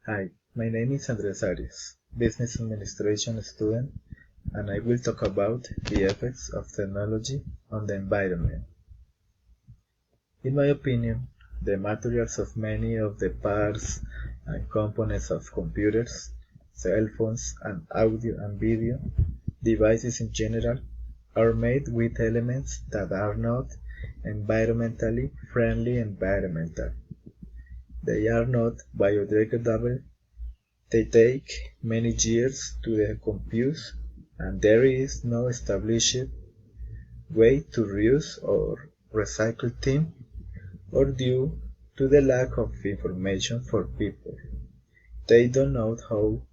Hi, my name is Andres Arias, Business Administration student, and I will talk about the effects of technology on the environment. In my opinion, the materials of many of the parts and components of computers, cell phones, and audio and video devices in general are made with elements that are not environmentally friendly environmental. They are not biodegradable. They take many years to decompose, and there is no established way to reuse or recycle them, or due to the lack of information for people. They don't know how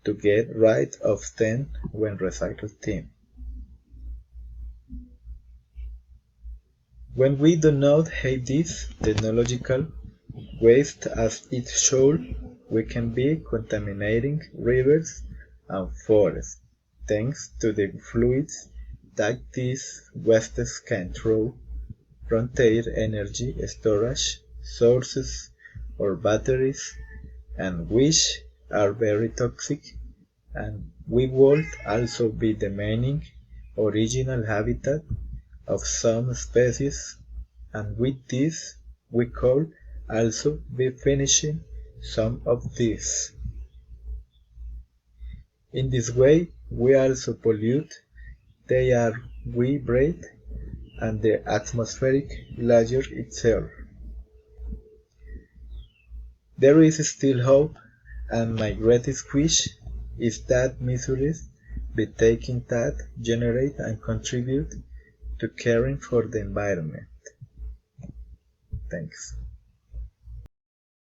to get rid of them when recycle them. When we do not have this technological waste as it should, we can be contaminating rivers and forests, thanks to the fluids that these wastes can throw from their energy storage sources or batteries, and which are very toxic, and we would also be the main original habitat of some species, and with this we could also be finishing some of these. In this way we also pollute the air we breathe and the atmospheric layer itself. There is still hope, and my greatest wish is that measures be taken that generate and contribute to caring for the environment. Thanks.